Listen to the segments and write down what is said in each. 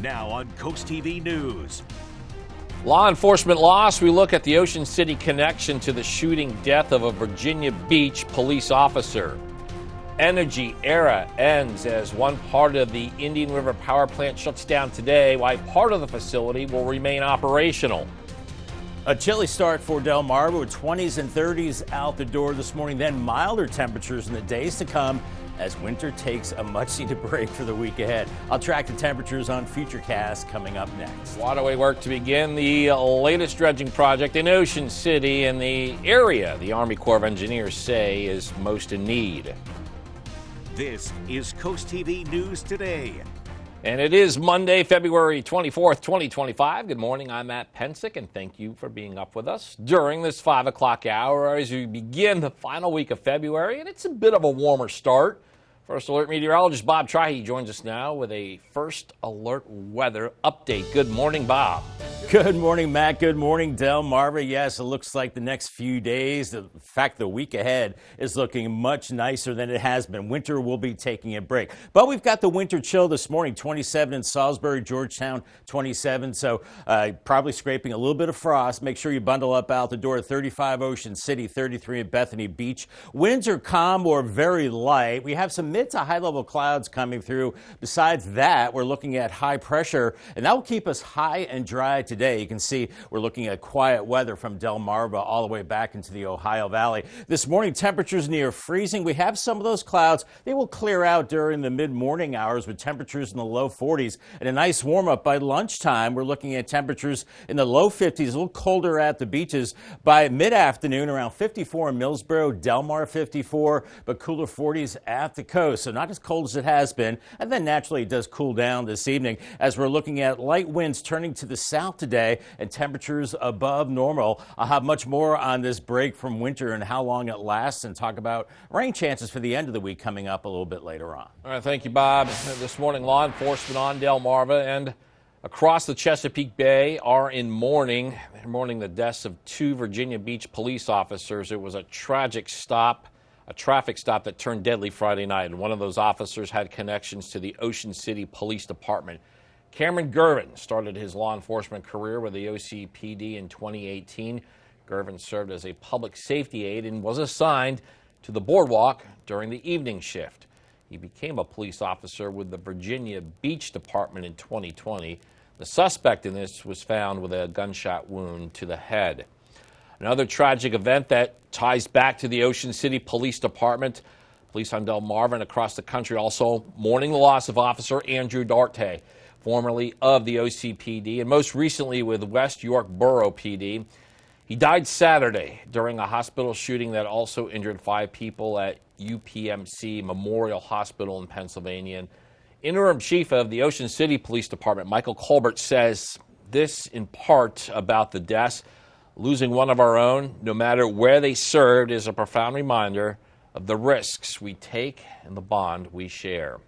Now on CoastTV News. Law enforcement loss. We look at the Ocean City connection to the shooting death of a Virginia Beach police officer. Energy era ends as one part of the Indian River power plant shuts down today, while part of the facility will remain operational. A chilly start for Delmarva with 20s and 30s out the door this morning, then milder temperatures in the days to come as winter takes a much-needed break for the week ahead. I'll track the temperatures on Futurecast coming up next. Waterway work to begin the latest dredging project in Ocean City in the area the Army Corps of Engineers say is most in need. This is CoastTV News Today. And it is Monday, February 24th, 2025. Good morning, I'm Matt Pensick, and thank you for being up with us during this 5 o'clock hour as we begin the final week of February, and it's a bit of a warmer start. First Alert meteorologist Bob Trihey joins us now with a First Alert weather update. Good morning, Bob. Good morning, Matt. Good morning, Delmarva. Yes, it looks like the next few days, in fact, the week ahead is looking much nicer than it has been. Winter will be taking a break. But we've got the winter chill this morning, 27 in Salisbury, Georgetown, 27. So probably scraping a little bit of frost. Make sure you bundle up out the door. 35 Ocean City, 33 at Bethany Beach. Winds are calm or very light. We have some mid to high level clouds coming through. Besides that, we're looking at high pressure, and that will keep us high and dry today. You can see we're looking at quiet weather from Delmarva all the way back into the Ohio Valley. This morning, temperatures near freezing. We have some of those clouds. They will clear out during the mid-morning hours with temperatures in the low 40s and a nice warm-up by lunchtime. We're looking at temperatures in the low 50s, a little colder at the beaches. By mid-afternoon, around 54 in Millsboro, Delmar 54, but cooler 40s at the coast. So not as cold as it has been. And then naturally it does cool down this evening as we're looking at light winds turning to the south today and temperatures above normal. I'll have much more on this break from winter and how long it lasts and talk about rain chances for the end of the week coming up a little bit later on. All right, thank you, Bob. This morning, law enforcement on Delmarva and across the Chesapeake Bay are in mourning. They're mourning the deaths of 2 Virginia Beach police officers. It was a tragic traffic stop that turned deadly Friday night, and one of those officers had connections to the Ocean City Police Department. Cameron Gervin started his law enforcement career with the OCPD in 2018. Gervin served as a public safety aide and was assigned to the boardwalk during the evening shift. He became a police officer with the Virginia Beach Department in 2020. The suspect in this was found with a gunshot wound to the head. Another tragic event that ties back to the Ocean City Police Department. Police on Delmarva and across the country also mourning the loss of Officer Andrew Darte, formerly of the OCPD and most recently with West York Borough PD. He died Saturday during a hospital shooting that also injured 5 people at UPMC Memorial Hospital in Pennsylvania. And Interim Chief of the Ocean City Police Department, Michael Colbert, says this in part about the deaths. Losing one of our own, no matter where they served, is a profound reminder of the risks we take and the bond we share.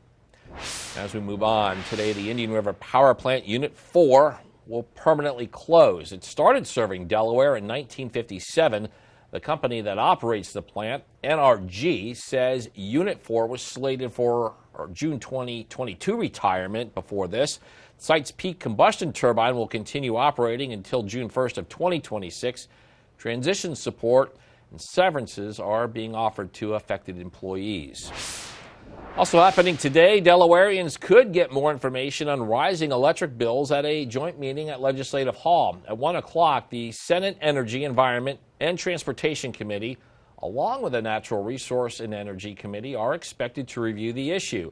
As we move on, today the Indian River Power Plant Unit 4 will permanently close. It started serving Delaware in 1957. The company that operates the plant, NRG, says Unit 4 was slated for June 2022 retirement before this. The site's peak combustion turbine will continue operating until June 1st of 2026. Transition support and severances are being offered to affected employees. Also happening today, Delawareans could get more information on rising electric bills at a joint meeting at Legislative Hall. At 1 o'clock, the Senate Energy, Environment, and Transportation Committee, along with the Natural Resource and Energy Committee, are expected to review the issue.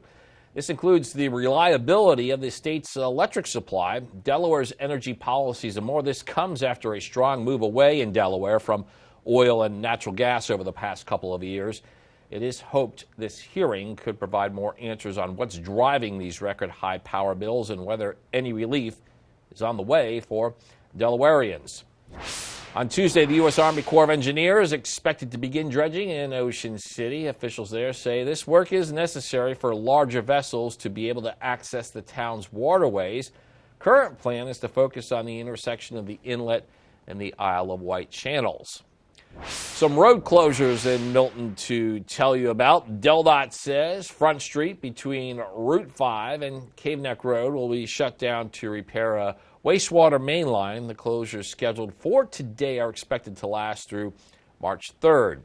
This includes the reliability of the state's electric supply, Delaware's energy policies, and more. This comes after a strong move away in Delaware from oil and natural gas over the past couple of years. It is hoped this hearing could provide more answers on what's driving these record high power bills and whether any relief is on the way for Delawareans. On Tuesday, the U.S. Army Corps of Engineers is expected to begin dredging in Ocean City. Officials there say this work is necessary for larger vessels to be able to access the town's waterways. Current plan is to focus on the intersection of the inlet and the Isle of Wight channels. Some road closures in Milton to tell you about. DelDOT says Front Street between Route 5 and Cave Neck Road will be shut down to repair a wastewater main line. The closures scheduled for today are expected to last through March 3rd.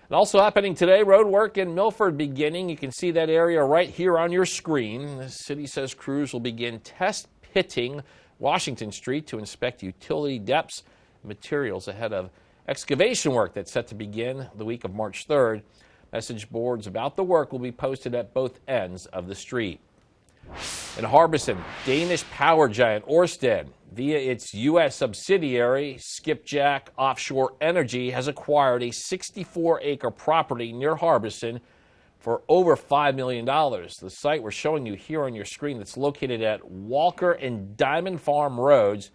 And also happening today, road work in Milford beginning. You can see that area right here on your screen. The city says crews will begin test pitting Washington Street to inspect utility depths and materials ahead of excavation work that's set to begin the week of March 3rd. Message boards about the work will be posted at both ends of the street. In Harbison, Danish power giant Ørsted, via its U.S. subsidiary Skipjack Offshore Energy, has acquired a 64-acre property near Harbison for over $5 million. The site we're showing you here on your screen that's located at Walker and Diamond Farm Roads.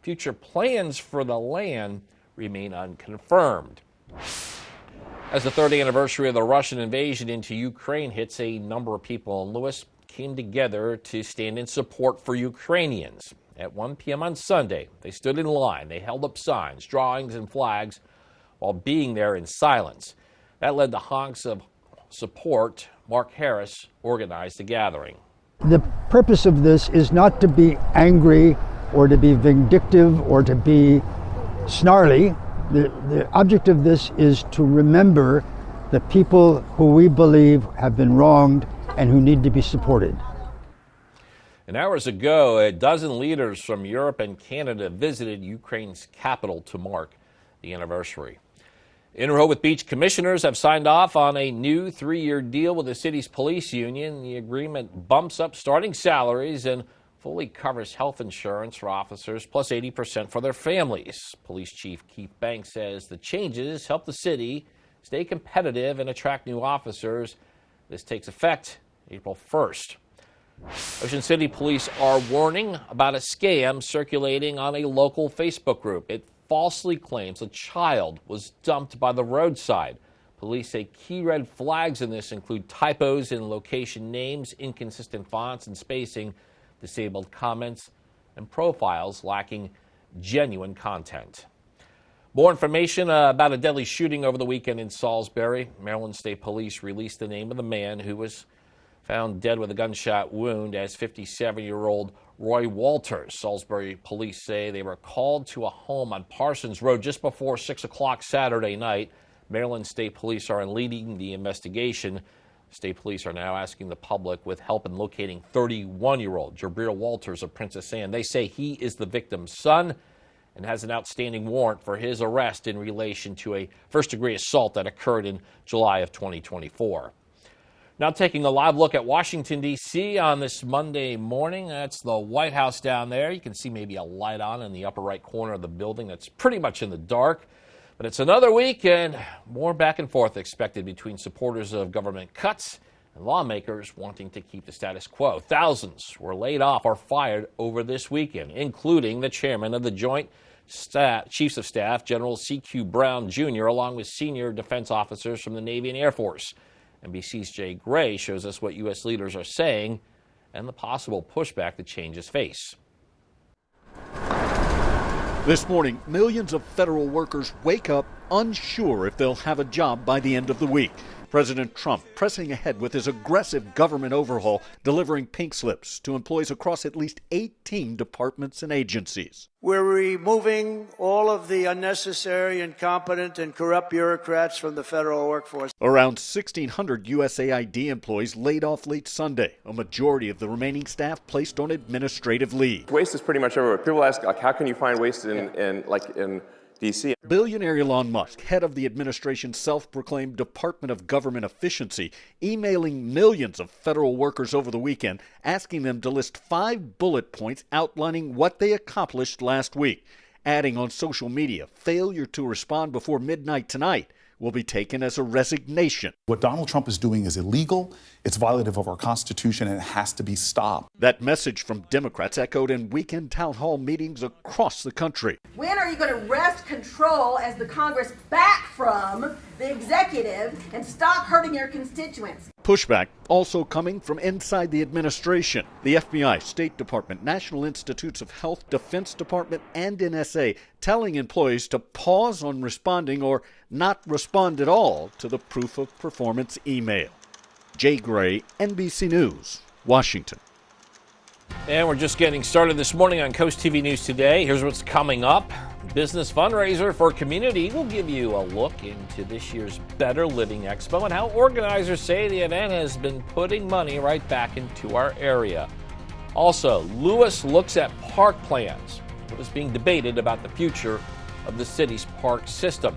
Future plans for the land remain unconfirmed. As the third anniversary of the Russian invasion into Ukraine hits, a number of people in Lewis came together to stand in support for Ukrainians. At 1 p.m. on Sunday, they stood in line. They held up signs, drawings, and flags while being there in silence. That led to honks of support. Mark Harris organized the gathering. The purpose of this is not to be angry or to be vindictive or to be snarly. The object of this is to remember the people who we believe have been wronged and who need to be supported. And hours ago, a dozen leaders from Europe and Canada visited Ukraine's capital to mark the anniversary. In Rehoboth Beach commissioners have signed off on a new 3-year deal with the city's police union. The agreement bumps up starting salaries and fully covers health insurance for officers, plus 80% for their families. Police Chief Keith Banks says the changes help the city stay competitive and attract new officers. This takes effect April 1st. Ocean City police are warning about a scam circulating on a local Facebook group. It falsely claims a child was dumped by the roadside. Police say key red flags in this include typos in location names, inconsistent fonts and spacing, disabled comments, and profiles lacking genuine content. More information about a deadly shooting over the weekend in Salisbury. Maryland State Police released the name of the man who was found dead with a gunshot wound as 57-year-old Roy Walters. Salisbury police say they were called to a home on Parsons Road just before 6 o'clock Saturday night. Maryland State Police are leading the investigation. State police are now asking the public with help in locating 31-year-old Jabril Walters of Princess Anne. They say he is the victim's son and has an outstanding warrant for his arrest in relation to a first-degree assault that occurred in July of 2024. Now taking a live look at Washington, D.C. on this Monday morning. That's the White House down there. You can see maybe a light on in the upper right corner of the building that's pretty much in the dark. But it's another week and more back and forth expected between supporters of government cuts and lawmakers wanting to keep the status quo. Thousands were laid off or fired over this weekend, including the chairman of the Joint Chiefs of Staff, General C.Q. Brown, Jr., along with senior defense officers from the Navy and Air Force. NBC's Jay Gray shows us what U.S. leaders are saying and the possible pushback the changes face. This morning, millions of federal workers wake up unsure if they'll have a job by the end of the week. President Trump pressing ahead with his aggressive government overhaul, delivering pink slips to employees across at least 18 departments and agencies. We're removing all of the unnecessary, incompetent, and corrupt bureaucrats from the federal workforce. Around 1,600 USAID employees laid off late Sunday. A majority of the remaining staff placed on administrative leave. Waste is pretty much everywhere. People ask, how can you find waste in D.C.? Billionaire Elon Musk, head of the administration's self-proclaimed Department of Government Efficiency, emailing millions of federal workers over the weekend, asking them to list 5 bullet points outlining what they accomplished last week. Adding on social media, failure to respond before midnight tonight will be taken as a resignation. What Donald Trump is doing is illegal, it's violative of our Constitution, and it has to be stopped. That message from Democrats echoed in weekend town hall meetings across the country. When are you going to wrest control as the Congress back from the executive and stop hurting your constituents? Pushback also coming from inside the administration. The FBI, State Department, National Institutes of Health, Defense Department, and NSA telling employees to pause on responding or not respond at all to the proof of performance email. Jay Gray, NBC News, Washington. And we're just getting started this morning on Coast TV News Today. Here's what's coming up. Business fundraiser for community. We'll give you a look into this year's Better Living Expo and how organizers say the event has been putting money right back into our area. Also, Lewis looks at park plans. What is being debated about the future of the city's park system.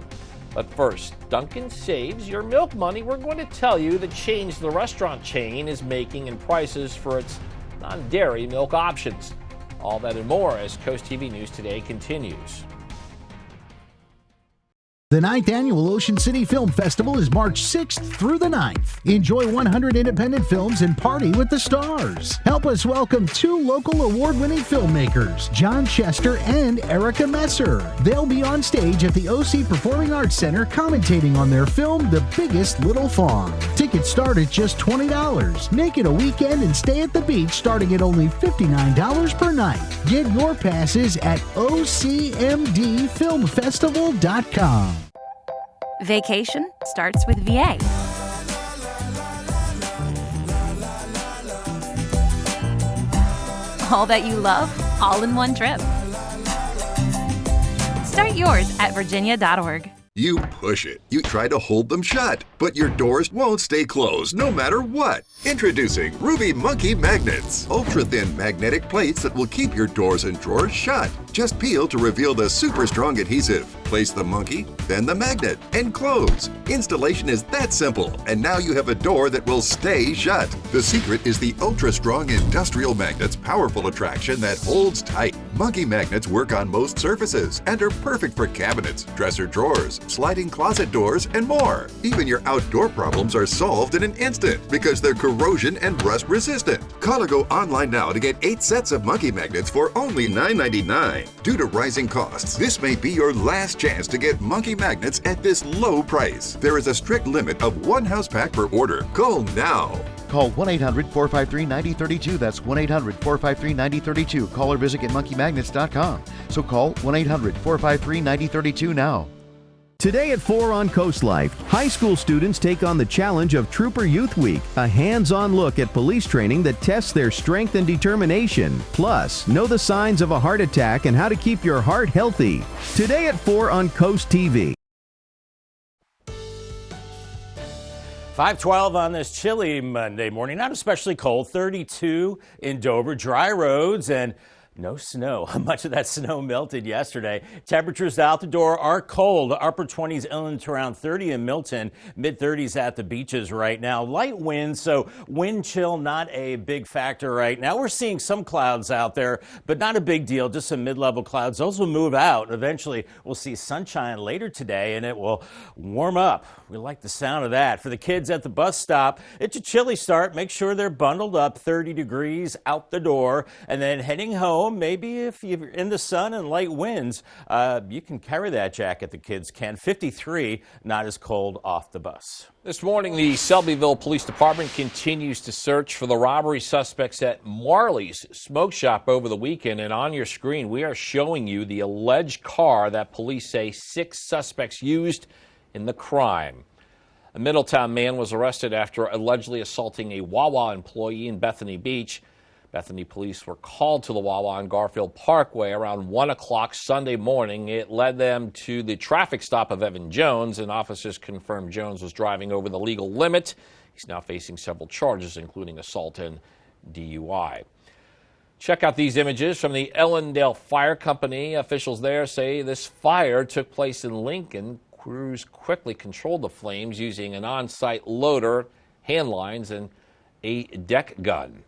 But first, Dunkin' saves your milk money. We're going to tell you the change the restaurant chain is making in prices for its non-dairy milk options. All that and more as Coast TV News Today continues. The 9th Annual Ocean City Film Festival is March 6th through the 9th. Enjoy 100 independent films and party with the stars. Help us welcome 2 local award-winning filmmakers, John Chester and Erica Messer. They'll be on stage at the OC Performing Arts Center commentating on their film, The Biggest Little Farm. Tickets start at just $20. Make it a weekend and stay at the beach starting at only $59 per night. Get your passes at OCMDFilmFestival.com. Vacation starts with VA. All that you love, all in one trip. Start yours at virginia.org. You push it. You try to hold them shut, but your doors won't stay closed no matter what. Introducing Ruby Monkey Magnets. Ultra-thin magnetic plates that will keep your doors and drawers shut. Just peel to reveal the super strong adhesive. Place the monkey, then the magnet, and close. Installation is that simple, and now you have a door that will stay shut. The secret is the ultra-strong industrial magnet's powerful attraction that holds tight. Monkey magnets work on most surfaces and are perfect for cabinets, dresser drawers, sliding closet doors, and more. Even your outdoor problems are solved in an instant because they're corrosion and rust resistant. Call or go online now to get 8 sets of monkey magnets for only $9.99. Due to rising costs, this may be your last chance to get monkey magnets at this low price. There is a strict limit of 1 house pack per order. Call now. Call 1-800-453-9032. That's 1-800-453-9032. Call or visit getmonkeymagnets.com. So call 1-800-453-9032 now. Today at 4 on Coast Life, high school students take on the challenge of Trooper Youth Week, a hands-on look at police training that tests their strength and determination. Plus, know the signs of a heart attack and how to keep your heart healthy. Today at 4 on Coast TV. 5:12 on this chilly Monday morning. Not especially cold. 32 in Dover. Dry roads and no snow. Much of that snow melted yesterday. Temperatures out the door are cold. Upper 20s inland to around 30 in Milton. Mid-30s at the beaches right now. Light winds, so wind chill not a big factor right now. We're seeing some clouds out there, but not a big deal. Just some mid-level clouds. Those will move out. Eventually, we'll see sunshine later today, and it will warm up. We like the sound of that. For the kids at the bus stop, it's a chilly start. Make sure they're bundled up, 30 degrees out the door, and then heading home. Maybe if you're in the sun and light winds, you can carry that jacket. The kids can. 53, not as cold off the bus. This morning, the Selbyville Police Department continues to search for the robbery suspects at Marley's Smoke Shop over the weekend. And on your screen, we are showing you the alleged car that police say 6 suspects used in the crime. A Middletown man was arrested after allegedly assaulting a Wawa employee in Bethany Beach. Bethany police were called to the Wawa on Garfield Parkway around 1 o'clock Sunday morning. It led them to the traffic stop of Evan Jones, and officers confirmed Jones was driving over the legal limit. He's now facing several charges, including assault and DUI. Check out these images from the Ellendale Fire Company. Officials there say this fire took place in Lincoln. Crews quickly controlled the flames using an on-site loader, hand lines, and a deck gun.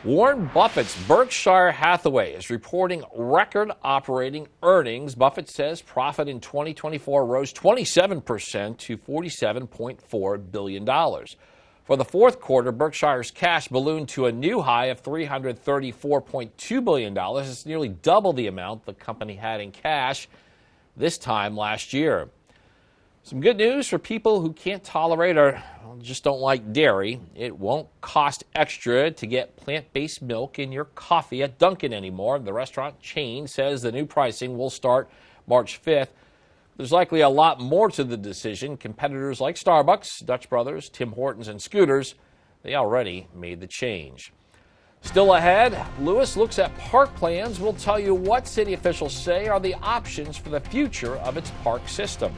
Warren Buffett's Berkshire Hathaway is reporting record operating earnings. Buffett says profit in 2024 rose 27% to $47.4 billion. For the fourth quarter, Berkshire's cash ballooned to a new high of $334.2 billion. It's nearly double the amount the company had in cash this time last year. Some good news for people who can't tolerate or just don't like dairy. It won't cost extra to get plant-based milk in your coffee at Dunkin' anymore. The restaurant chain says the new pricing will start March 5th. There's likely a lot more to the decision. Competitors like Starbucks, Dutch Brothers, Tim Hortons, and Scooters, they already made the change. Still ahead, Lewis looks at park plans. We'll tell you what city officials say are the options for the future of its park system.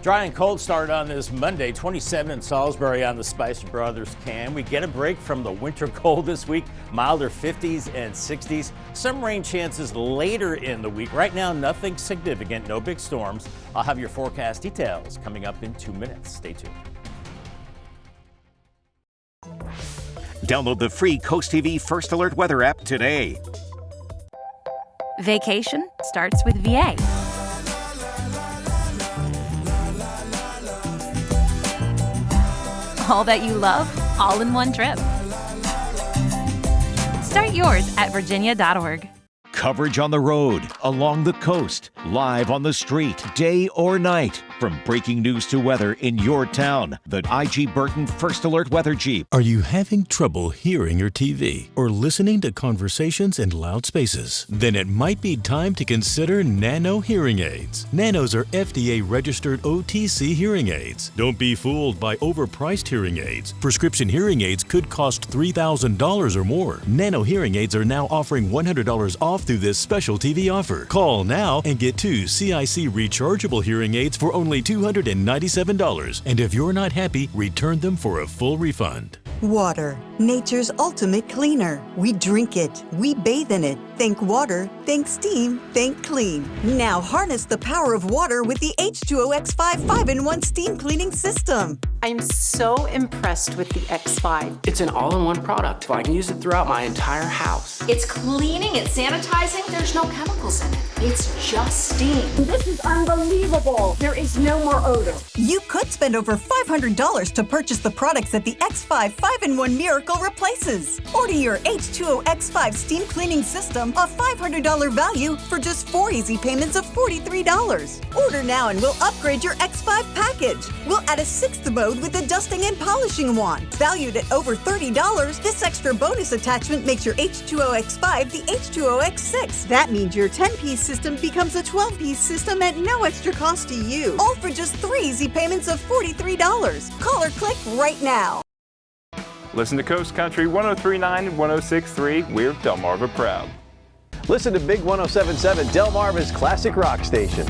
Dry and cold start on this Monday, 27 in Salisbury on the Spicer Brothers Can. We get a break from the winter cold this week, milder 50s and 60s. Some rain chances later in the week. Right now, nothing significant, no big storms. I'll have your forecast details coming up in 2 minutes. Stay tuned. Download the free Coast TV First Alert weather app today. Vacation starts with VA. All that you love, all in one trip. Start yours at virginia.org. Coverage on the road, along the coast, live on the street, day or night. From breaking news to weather in your town, the I.G. Burton First Alert Weather Jeep. Are you having trouble hearing your TV or listening to conversations in loud spaces? Then it might be time to consider Nano hearing aids. Nanos are FDA-registered OTC hearing aids. Don't be fooled by overpriced hearing aids. Prescription hearing aids could cost $3,000 or more. Nano hearing aids are now offering $100 off through this special TV offer. Call now and get 2 CIC rechargeable hearing aids for only $297. And if you're not happy, return them for a full refund. Water, nature's ultimate cleaner. We drink it, we bathe in it. Think water, think steam, think clean. Now harness the power of water with the H2O X5 5-in-1 steam cleaning system. I'm so impressed with the X5. It's an all-in-one product. I can use it throughout my entire house. It's cleaning, it's sanitizing, there's no chemicals in it. It's just steam. This is unbelievable. There is no more odor. You could spend over $500 to purchase the products that the X5 5-in-1 Miracle replaces. Order your H2O X5 steam cleaning system, a $500 value, for just 4 easy payments of $43. Order now and we'll upgrade your X5 package. We'll add a 6th mode with a dusting and polishing wand. Valued at over $30, this extra bonus attachment makes your H2O X5 the H2O X6. That means your 10-piece system becomes a 12-piece system at no extra cost to you. All for just 3 easy payments of $43. Call or click right now. Listen to Coast Country 103.9 and 106.3. We're Delmarva proud. Listen to Big 107.7, Delmarva's classic rock station.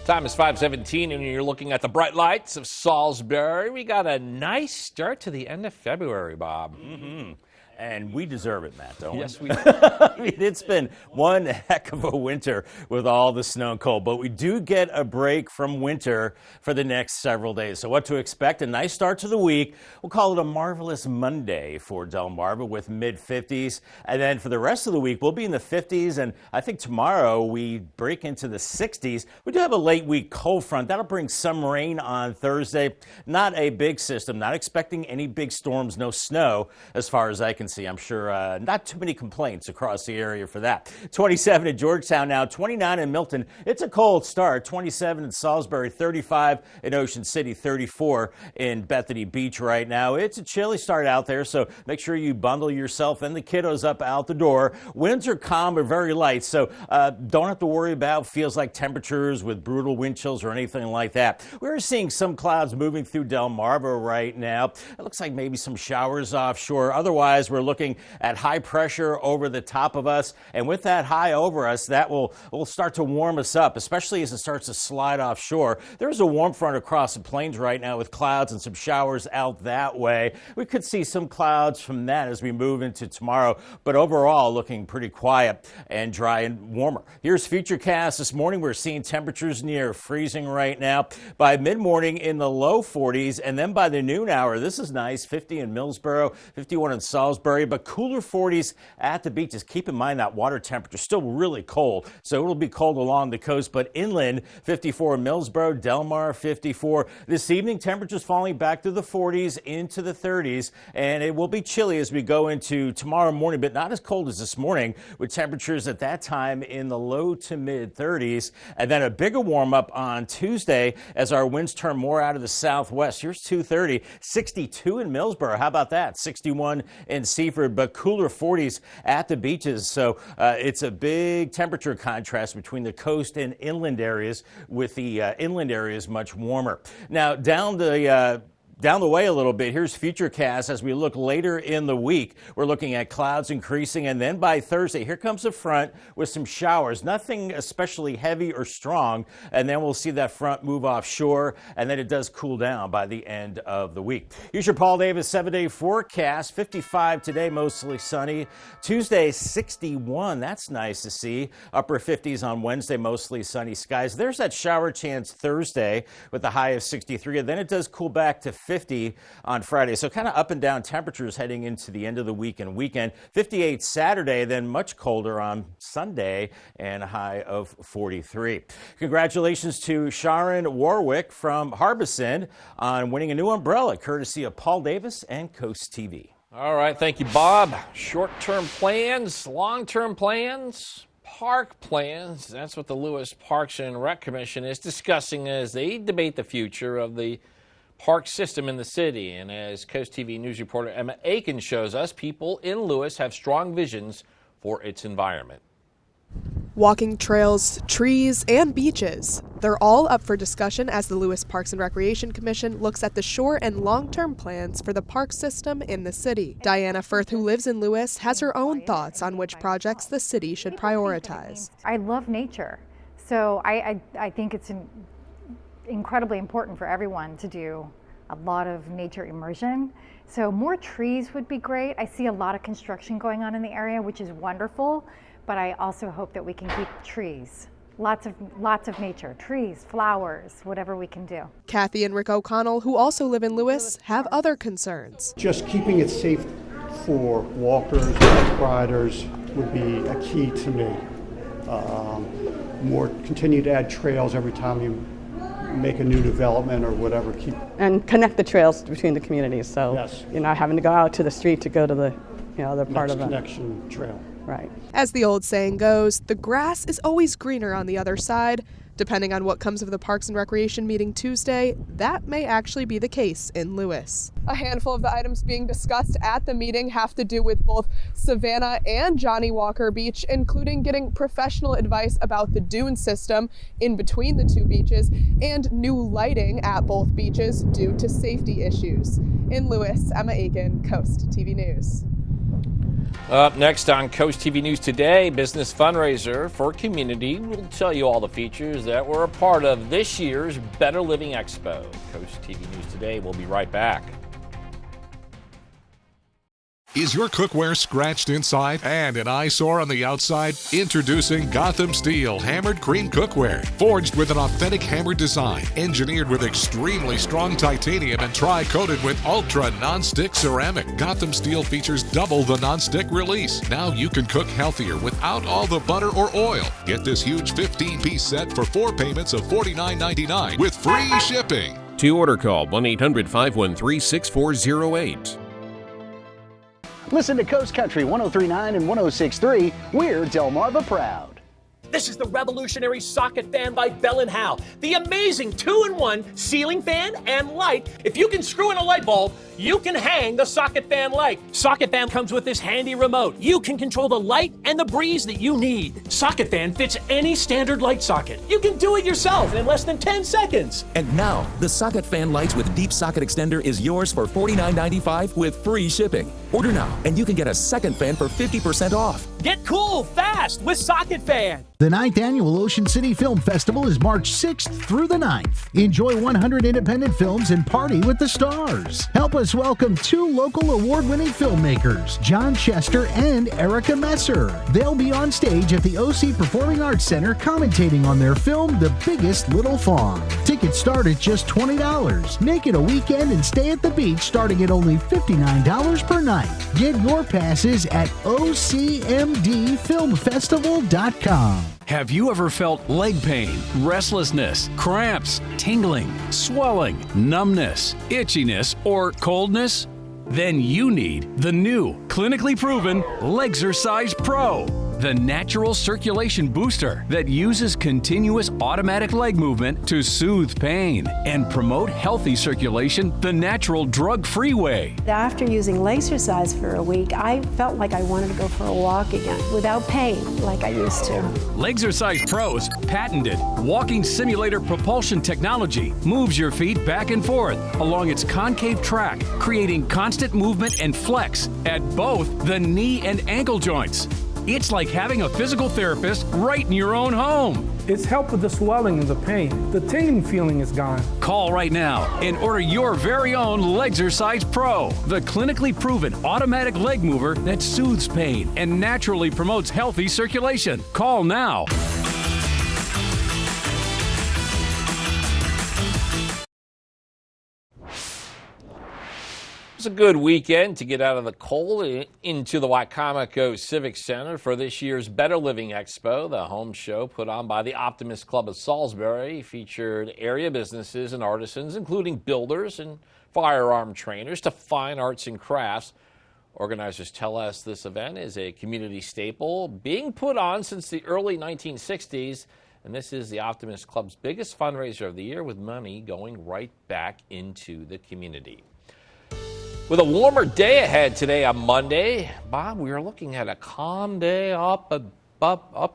Time is 5:17, and you're looking at the bright lights of Salisbury. We got a nice start to the end of February, Bob. Mm-hmm. And we deserve it, Matt, don't we? Yes, we do. I mean, it's been one heck of a winter with all the snow and cold, but we do get a break from winter for the next several days. So what to expect? A nice start to the week. We'll call it a marvelous Monday for Delmarva with mid-50s. And then for the rest of the week, we'll be in the 50s. And I think tomorrow we break into the 60s. We do have a late week cold front. That'll bring some rain on Thursday. Not a big system. Not expecting any big storms. No snow as far as I can see. I'm sure not too many complaints across the area for that. 27 in Georgetown now, 29 in Milton. It's a cold start. 27 in Salisbury, 35 in Ocean City, 34 in Bethany Beach right now. It's a chilly start out there, so make sure you bundle yourself and the kiddos up out the door. Winds are calm or very light, so don't have to worry about feels like temperatures with brutal wind chills or anything like that. We're seeing some clouds moving through Delmarva right now. It looks like maybe some showers offshore. Otherwise, we're looking at high pressure over the top of us, and with that high over us, that will start to warm us up, especially as it starts to slide offshore. There's a warm front across the plains right now with clouds and some showers out that way. We could see some clouds from that as we move into tomorrow, but overall looking pretty quiet and dry and warmer. Here's Futurecast this morning. We're seeing temperatures near freezing right now. By mid-morning in the low 40s, and then by the noon hour, this is nice, 50 in Millsboro, 51 in Salisbury, Wilkes-Barre, but cooler 40s at the beaches. Keep in mind that water temperature is still really cold, so it'll be cold along the coast, but inland 54 in Millsboro, Delmarva 54. This evening, temperatures falling back to the 40s into the 30s, and it will be chilly as we go into tomorrow morning, but not as cold as this morning, with temperatures at that time in the low to mid 30s. And then a bigger warm up on Tuesday as our winds turn more out of the southwest. Here's 230, 62 in Millsboro. How about that? 61 in Seaford, but cooler 40s at the beaches. So it's a big temperature contrast between the coast and inland areas, with the inland areas much warmer. Now down the way a little bit, here's Futurecast as we look later in the week. We're looking at clouds increasing, and then by Thursday, here comes a front with some showers. Nothing especially heavy or strong, and then we'll see that front move offshore, and then it does cool down by the end of the week. Here's your Paul Davis 7-day forecast. 55 today, mostly sunny. Tuesday, 61. That's nice to see. Upper 50s on Wednesday, mostly sunny skies. There's that shower chance Thursday with a high of 63, and then it does cool back to 50 on Friday. So kind of up and down temperatures heading into the end of the week and weekend. 58 Saturday, then much colder on Sunday, and a high of 43. Congratulations to Sharon Warwick from Harbison on winning a new umbrella, courtesy of Paul Davis and Coast TV. All right, thank you, Bob. Short-term plans, long-term plans, park plans. That's what the Lewis Parks and Rec Commission is discussing as they debate the future of the park system in the city. And as Coast TV news reporter Emma Aiken shows us, people in Lewis have strong visions for its environment. Walking trails, trees, and beaches. They're all up for discussion as the Lewis Parks and Recreation Commission looks at the short and long-term plans for the park system in the city. Diana Firth, who lives in Lewis, has her own thoughts on which projects the city should prioritize. I love nature, so I think it's incredibly important for everyone to do a lot of nature immersion. So more trees would be great. I see a lot of construction going on in the area, which is wonderful, but I also hope that we can keep trees. Lots of nature, trees, flowers, whatever we can do. Kathy and Rick O'Connell, who also live in Lewis, have other concerns. Just keeping it safe for walkers, bike riders would be a key to me. Continue to add trails every time you make a new development or whatever. And connect the trails between the communities, so yes. You're not having to go out to the street to go to the other part of it. Connection trail. Right. As the old saying goes, the grass is always greener on the other side. Depending on what comes of the Parks and Recreation meeting Tuesday, that may actually be the case in Lewis. A handful of the items being discussed at the meeting have to do with both Savannah and Johnny Walker Beach, including getting professional advice about the dune system in between the two beaches and new lighting at both beaches due to safety issues. In Lewis, Emma Aiken, Coast TV News. Up next on Coast TV News Today, business fundraiser for community. We'll tell you all the features that were a part of this year's Better Living Expo. Coast TV News Today. We'll be right back. Is your cookware scratched inside and an eyesore on the outside? Introducing Gotham Steel Hammered Cream Cookware. Forged with an authentic hammered design, engineered with extremely strong titanium and tri-coated with ultra non-stick ceramic. Gotham Steel features double the non-stick release. Now you can cook healthier without all the butter or oil. Get this huge 15-piece set for 4 payments of $49.99 with free shipping. To order, call 1-800-513-6408. Listen to Coast Country 103.9 and 106.3. We're Delmarva proud. This is the revolutionary socket fan by Bell & Howell. The amazing 2-in-1 ceiling fan and light. If you can screw in a light bulb, you can hang the socket fan light. Socket fan comes with this handy remote. You can control the light and the breeze that you need. Socket fan fits any standard light socket. You can do it yourself in less than 10 seconds. And now, the socket fan lights with deep socket extender is yours for $49.95 with free shipping. Order now, and you can get a second fan for 50% off. Get cool fast with Socket Fan. The 9th Annual Ocean City Film Festival is March 6th through the 9th. Enjoy 100 independent films and party with the stars. Help us us welcome two local award-winning filmmakers, John Chester and Erica Messer. They'll be on stage at the OC Performing Arts Center commentating on their film, The Biggest Little Fawn. Tickets start at just $20. Make it a weekend and stay at the beach starting at only $59 per night. Get your passes at OCMDFilmFestival.com. Have you ever felt leg pain, restlessness, cramps, tingling, swelling, numbness, itchiness, or coldness? Then you need the new, clinically proven Legzercise Pro, the natural circulation booster that uses continuous automatic leg movement to soothe pain and promote healthy circulation the natural drug-free way. After using Legzercise for a week, I felt like I wanted to go for a walk again without pain like I used to. Legzercise Pro's patented walking simulator propulsion technology moves your feet back and forth along its concave track, creating constant movement and flex at both the knee and ankle joints. It's like having a physical therapist right in your own home. It's helped with the swelling and the pain. The tingling feeling is gone. Call right now and order your very own Legzercise Pro, the clinically proven automatic leg mover that soothes pain and naturally promotes healthy circulation. Call now. It's a good weekend to get out of the cold into the Wicomico Civic Center for this year's Better Living Expo. The home show put on by the Optimist Club of Salisbury featured area businesses and artisans, including builders and firearm trainers, to fine arts and crafts. Organizers tell us this event is a community staple being put on since the early 1960s, and this is the Optimist Club's biggest fundraiser of the year, with money going right back into the community. With a warmer day ahead today on Monday, Bob, we are looking at a calm day up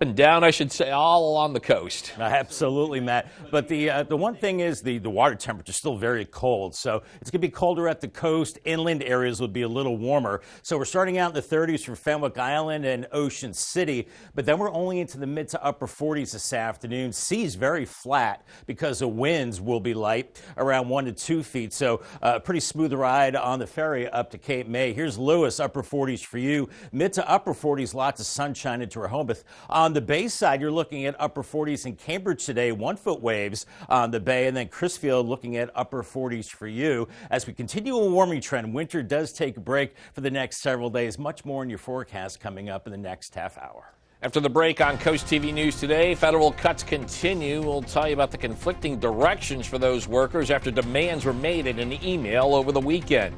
and down, I should say, all along the coast. Absolutely, Matt. But the one thing is the water temperature is still very cold. So it's going to be colder at the coast. Inland areas would be a little warmer. So we're starting out in the 30s for Fenwick Island and Ocean City. But then we're only into the mid to upper 40s this afternoon. Sea's very flat because the winds will be light, around 1 to 2 feet. So pretty smooth ride on the ferry up to Cape May. Here's Lewis, upper 40s for you. Mid to upper 40s, lots of sunshine into our home. On the bay side, you're looking at upper 40s in Cambridge today, 1 foot waves on the bay, and then Crisfield looking at upper 40s for you. As we continue a warming trend, winter does take a break for the next several days. Much more in your forecast coming up in the next half hour. After the break on Coast TV News today, federal cuts continue. We'll tell you about the conflicting directions for those workers after demands were made in an email over the weekend.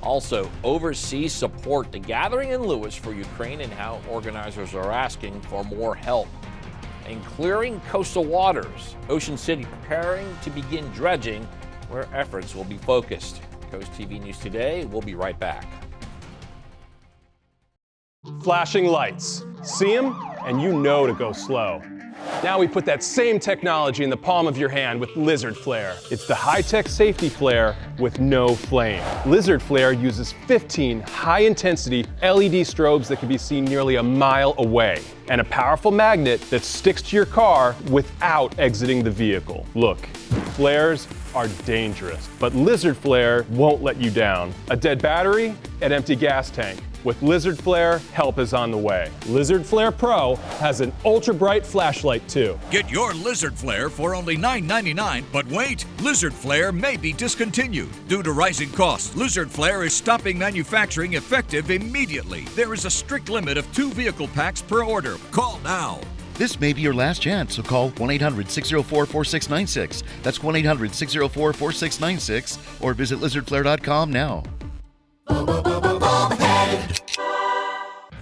Also, overseas support, the gathering in Lewis for Ukraine and how organizers are asking for more help. And clearing coastal waters, Ocean City preparing to begin dredging, where efforts will be focused. Coast TV News today. We'll be right back. Flashing lights. See them, and you know to go slow. Now we put that same technology in the palm of your hand with Lizard Flare. It's the high-tech safety flare with no flame. Lizard Flare uses 15 high-intensity LED strobes that can be seen nearly a mile away, and a powerful magnet that sticks to your car without exiting the vehicle. Look, flares are dangerous, but Lizard Flare won't let you down. A dead battery, an empty gas tank. With Lizard Flare, help is on the way. Lizard Flare Pro has an ultra-bright flashlight too. Get your Lizard Flare for only $9.99, but wait, Lizard Flare may be discontinued. Due to rising costs, Lizard Flare is stopping manufacturing effective immediately. There is a strict limit of 2 vehicle packs per order. Call now. This may be your last chance, so call 1-800-604-4696. That's 1-800-604-4696, or visit lizardflare.com now.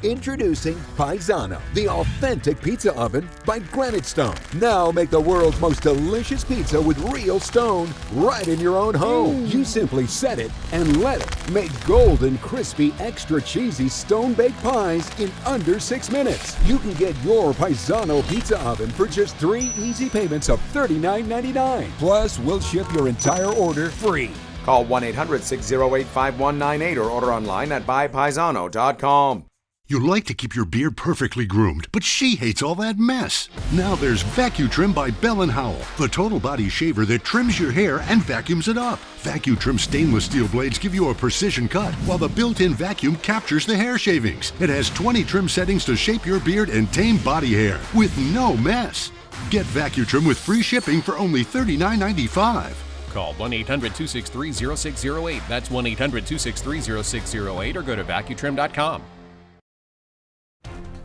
Introducing Paisano, the authentic pizza oven by Granite Stone. Now make the world's most delicious pizza with real stone right in your own home. You simply set it and let it make golden, crispy, extra cheesy stone-baked pies in under 6 minutes. You can get your Paisano pizza oven for just 3 easy payments of $39.99. Plus, we'll ship your entire order free. Call 1-800-608-5198 or order online at buypaisano.com. You like to keep your beard perfectly groomed, but she hates all that mess. Now there's VacuTrim by Bell & Howell, the total body shaver that trims your hair and vacuums it up. VacuTrim stainless steel blades give you a precision cut, while the built-in vacuum captures the hair shavings. It has 20 trim settings to shape your beard and tame body hair with no mess. Get VacuTrim with free shipping for only $39.95. Call 1-800-263-0608. That's 1-800-263-0608 or go to vacutrim.com.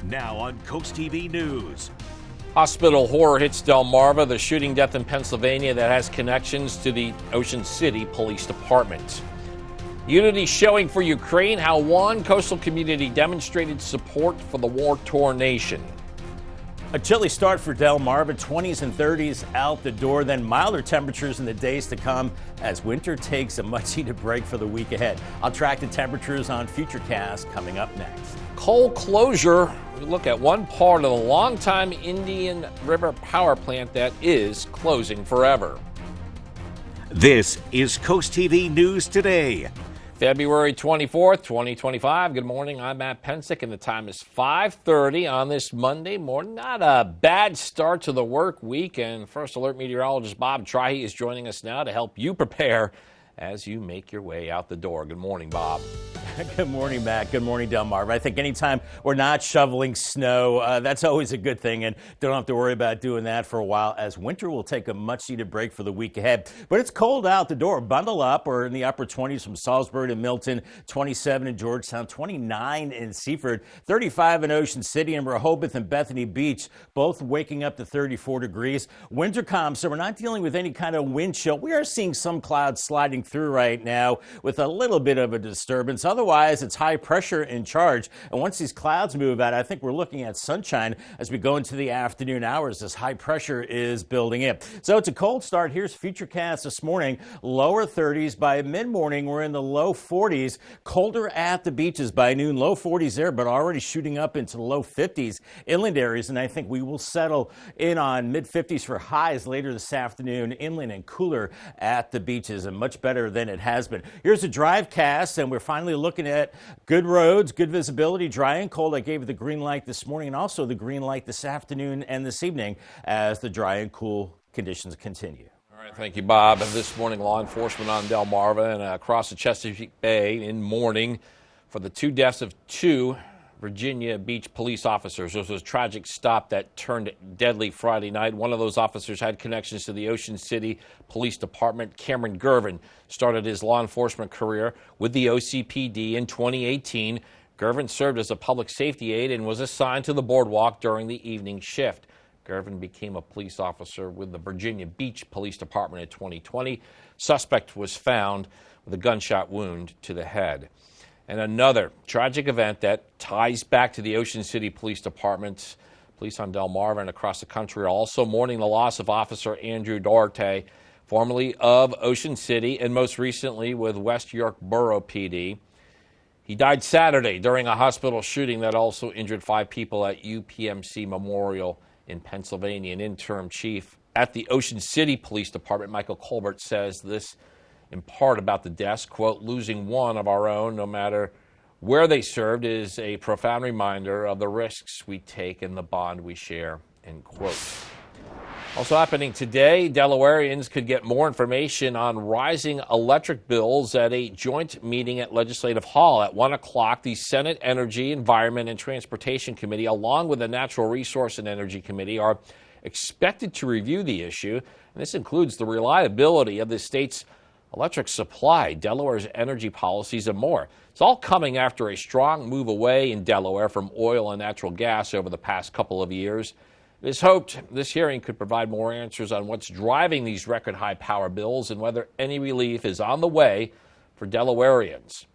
Now on CoastTV News. Hospital horror hits Delmarva, the shooting death in Pennsylvania that has connections to the Ocean City Police Department. Unity showing for Ukraine, how one coastal community demonstrated support for the war-torn nation. A chilly start for Delmarva, 20s and 30s out the door, then milder temperatures in the days to come as winter takes a much-needed break for the week ahead. I'll track the temperatures on FutureCast coming up next. Coal closure. We look at one part of the longtime Indian River power plant that is closing forever. This is Coast TV News Today. February 24th, 2025. Good morning. I'm Matt Pensick, and the time is 5:30 on this Monday morning. Not a bad start to the work week, and First Alert meteorologist Bob Trihey is joining us now to help you prepare as you make your way out the door. Good morning, Bob. Good morning, Matt. Good morning, Delmarva. I think anytime we're not shoveling snow, that's always a good thing, and don't have to worry about doing that for a while, as winter will take a much-needed break for the week ahead. But it's cold out the door. Bundle up. We're in the upper 20s from Salisbury to Milton, 27 in Georgetown, 29 in Seaford, 35 in Ocean City, and Rehoboth and Bethany Beach, both waking up to 34 degrees. Winter comes, so we're not dealing with any kind of wind chill. We are seeing some clouds sliding through right now with a little bit of a disturbance. Otherwise, it's high pressure in charge. And once these clouds move out, I think we're looking at sunshine as we go into the afternoon hours as high pressure is building in. So it's a cold start. Here's FutureCast this morning. Lower 30s by mid-morning. We're in the low 40s. Colder at the beaches by noon. Low 40s there, but already shooting up into the low 50s inland areas. And I think we will settle in on mid-50s for highs later this afternoon inland, and cooler at the beaches, and much better than it has been. Here's a drive cast, and we're finally looking at good roads, good visibility, dry and cold. I gave you the green light this morning and also the green light this afternoon and this evening as the dry and cool conditions continue. All right, thank you, Bob. And this morning, law enforcement on Delmarva and across the Chesapeake Bay in mourning for the two deaths of two Virginia Beach police officers. This was a tragic stop that turned deadly Friday night. One of those officers had connections to the Ocean City Police Department. Cameron Gervin started his law enforcement career with the OCPD in 2018. Gervin served as a public safety aide and was assigned to the boardwalk during the evening shift. Gervin became a police officer with the Virginia Beach Police Department in 2020. Suspect was found with a gunshot wound to the head. And another tragic event that ties back to the Ocean City Police Department. Police on Delmarva and across the country are also mourning the loss of Officer Andrew Duarte, formerly of Ocean City and most recently with West York Borough PD. He died Saturday during a hospital shooting that also injured 5 people at UPMC Memorial in Pennsylvania. An interim chief at the Ocean City Police Department, Michael Colbert, says this in part about the deaths, quote, losing one of our own, no matter where they served, is a profound reminder of the risks we take and the bond we share, end quote. Also happening today, Delawareans could get more information on rising electric bills at a joint meeting at Legislative Hall at 1 o'clock. The Senate Energy, Environment, and Transportation Committee, along with the Natural Resource and Energy Committee, are expected to review the issue. And this includes the reliability of the state's electric supply, Delaware's energy policies, and more. It's all coming after a strong move away in Delaware from oil and natural gas over the past couple of years. It is hoped this hearing could provide more answers on what's driving these record high power bills and whether any relief is on the way for Delawareans.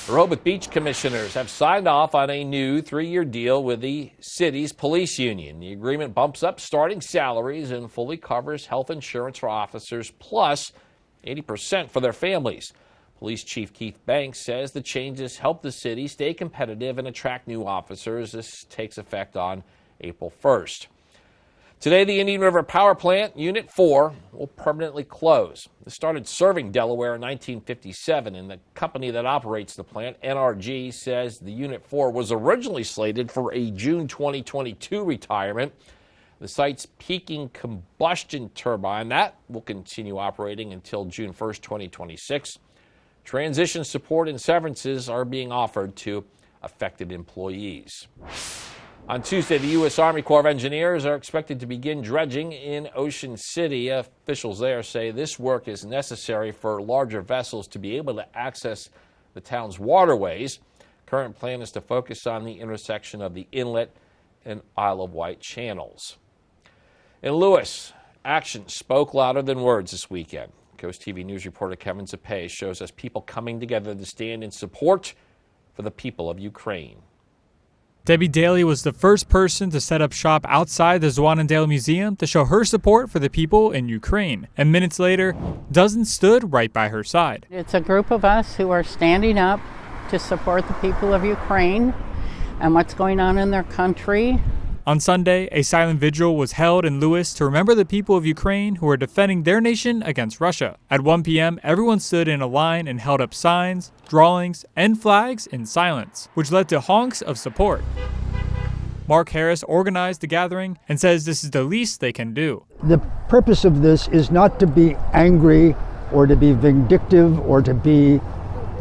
The Rehoboth Beach commissioners have signed off on a new 3-year deal with the city's police union. The agreement bumps up starting salaries and fully covers health insurance for officers, plus 80% for their families. Police Chief Keith Banks says the changes help the city stay competitive and attract new officers. This takes effect on April 1st. Today, the Indian River Power Plant, Unit 4, will permanently close. It started serving Delaware in 1957, and the company that operates the plant, NRG, says the Unit 4 was originally slated for a June 2022 retirement. The site's peaking combustion turbine, that will continue operating until June 1st, 2026. Transition support and severances are being offered to affected employees. On Tuesday, the U.S. Army Corps of Engineers are expected to begin dredging in Ocean City. Officials there say this work is necessary for larger vessels to be able to access the town's waterways. Current plan is to focus on the intersection of the Inlet and Isle of Wight channels. In Lewis, action spoke louder than words this weekend. Coast TV News reporter Kevin Zapay shows us people coming together to stand in support for the people of Ukraine. Debbie Daly was the first person to set up shop outside the Zwannendaele Museum to show her support for the people in Ukraine. And minutes later, dozens stood right by her side. It's a group of us who are standing up to support the people of Ukraine and what's going on in their country. On Sunday, a silent vigil was held in Lewis to remember the people of Ukraine who are defending their nation against Russia. At 1 p.m., everyone stood in a line and held up signs, drawings, and flags in silence, which led to honks of support. Mark Harris organized the gathering and says this is the least they can do. The purpose of this is not to be angry or to be vindictive or to be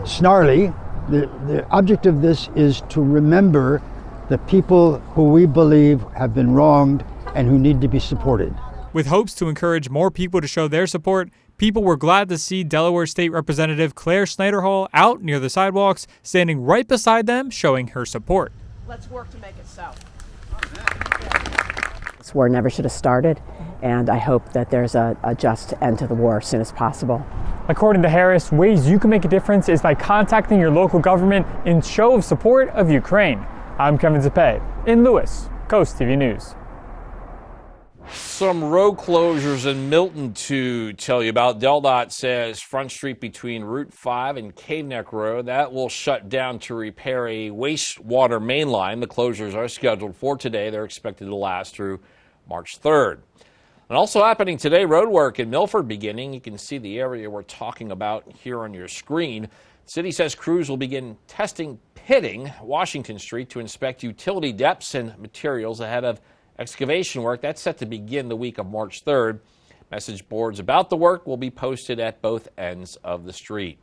snarly. The object of this is to remember the people who we believe have been wronged and who need to be supported. With hopes to encourage more people to show their support, people were glad to see Delaware State Representative Claire Snyder-Hall out near the sidewalks, standing right beside them, showing her support. Let's work to make it so. This war never should have started, and I hope that there's a just end to the war as soon as possible. According to Harris, ways you can make a difference is by contacting your local government in show of support of Ukraine. I'm Kevin Zapay in Lewis, Coast TV News. Some road closures in Milton to tell you about. DelDOT says Front Street between Route 5 and Cave Neck Road, that will shut down to repair a wastewater main line. The closures are scheduled for today. They're expected to last through March 3rd. And also happening today, road work in Milford beginning. You can see the area we're talking about here on your screen. The city says crews will begin pitting Washington Street to inspect utility depths and materials ahead of excavation work. That's set to begin the week of March 3rd. Message boards about the work will be posted at both ends of the street.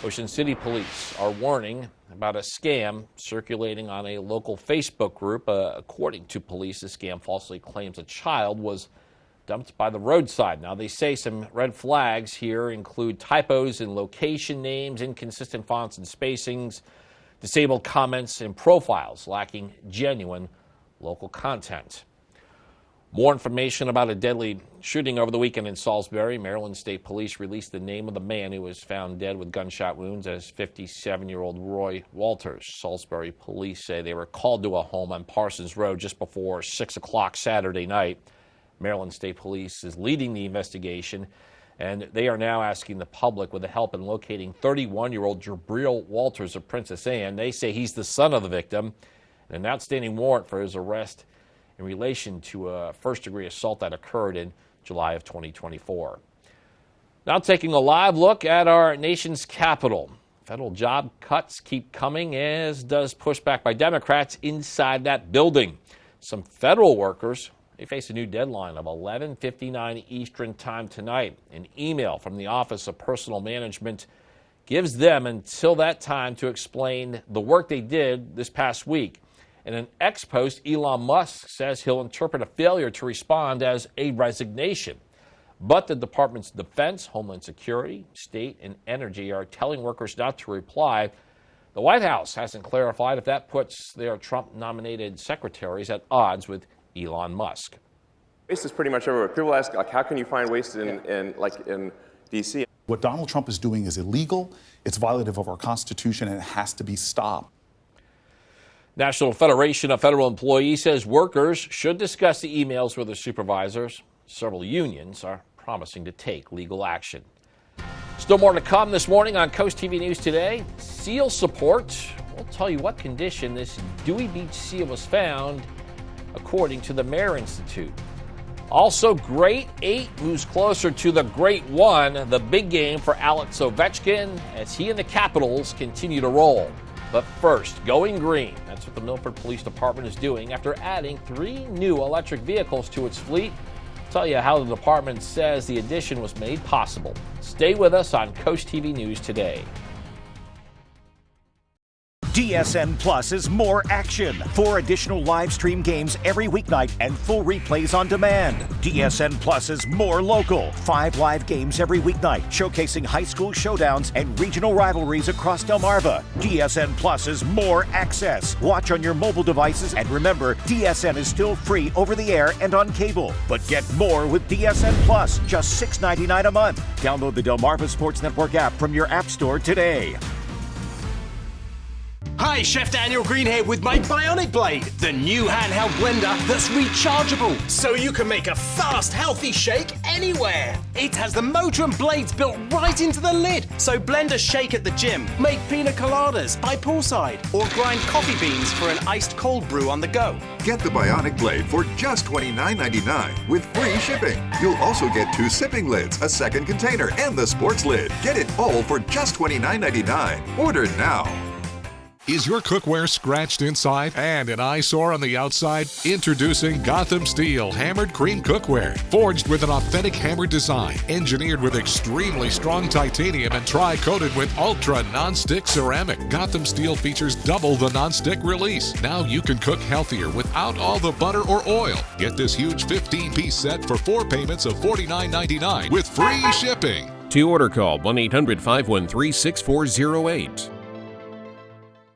Ocean City police are warning about a scam circulating on a local Facebook group. According to police, the scam falsely claims a child was dumped by the roadside. Now, they say some red flags here include typos in location names, inconsistent fonts and spacings, disabled comments, and profiles lacking genuine local content. More information about a deadly shooting over the weekend in Salisbury. Maryland State Police released the name of the man who was found dead with gunshot wounds as 57-year-old Roy Walters. Salisbury police say they were called to a home on Parsons Road just before 6 o'clock Saturday night. Maryland State Police is leading the investigation, and they are now asking the public with the help in locating 31-year-old Jabril Walters of Princess Anne. They say he's the son of the victim, and an outstanding warrant for his arrest in relation to a first-degree assault that occurred in July of 2024. Now taking a live look at our nation's capital. Federal job cuts keep coming, as does pushback by Democrats inside that building. Some federal workers, they face a new deadline of 11:59 Eastern Time tonight. An email from the Office of Personnel Management gives them until that time to explain the work they did this past week. In an X post, Elon Musk says he'll interpret a failure to respond as a resignation. But the Departments of Defense, Homeland Security, State, and Energy are telling workers not to reply. The White House hasn't clarified if that puts their Trump-nominated secretaries at odds with Elon Musk. Waste is pretty much everywhere. People ask, like, how can you find waste in D.C.? What Donald Trump is doing is illegal, it's violative of our Constitution, and it has to be stopped. National Federation of Federal Employees says workers should discuss the emails with their supervisors. Several unions are promising to take legal action. Still more to come this morning on Coast TV News Today. Seal support. We'll tell you what condition this Dewey Beach seal was found, according to the Mayor Institute. Also, Great 8 moves closer to the Great 1, the big game for Alex Ovechkin as he and the Capitals continue to roll. But first, going green. That's what the Milford Police Department is doing after adding 3 new electric vehicles to its fleet. I'll tell you how the department says the addition was made possible. Stay with us on Coast TV News today. DSN Plus is more action. 4 additional live stream games every weeknight and full replays on demand. DSN Plus is more local. 5 live games every weeknight, showcasing high school showdowns and regional rivalries across Delmarva. DSN Plus is more access. Watch on your mobile devices, and remember, DSN is still free over the air and on cable. But get more with DSN Plus, just $6.99 a month. Download the Delmarva Sports Network app from your app store today. Hi, Chef Daniel Green here with my Bionic Blade, the new handheld blender that's rechargeable, so you can make a fast, healthy shake anywhere. It has the motor and blades built right into the lid, so blend a shake at the gym, make pina coladas by poolside, or grind coffee beans for an iced cold brew on the go. Get the Bionic Blade for just $29.99 with free shipping. You'll also get 2 sipping lids, a second container, and the sports lid. Get it all for just $29.99. Order now. Is your cookware scratched inside and an eyesore on the outside? Introducing Gotham Steel Hammered Cream Cookware. Forged with an authentic hammered design, engineered with extremely strong titanium and tri-coated with ultra non-stick ceramic. Gotham Steel features double the non-stick release. Now you can cook healthier without all the butter or oil. Get this huge 15-piece set for 4 payments of $49.99 with free shipping. To order, call 1-800-513-6408.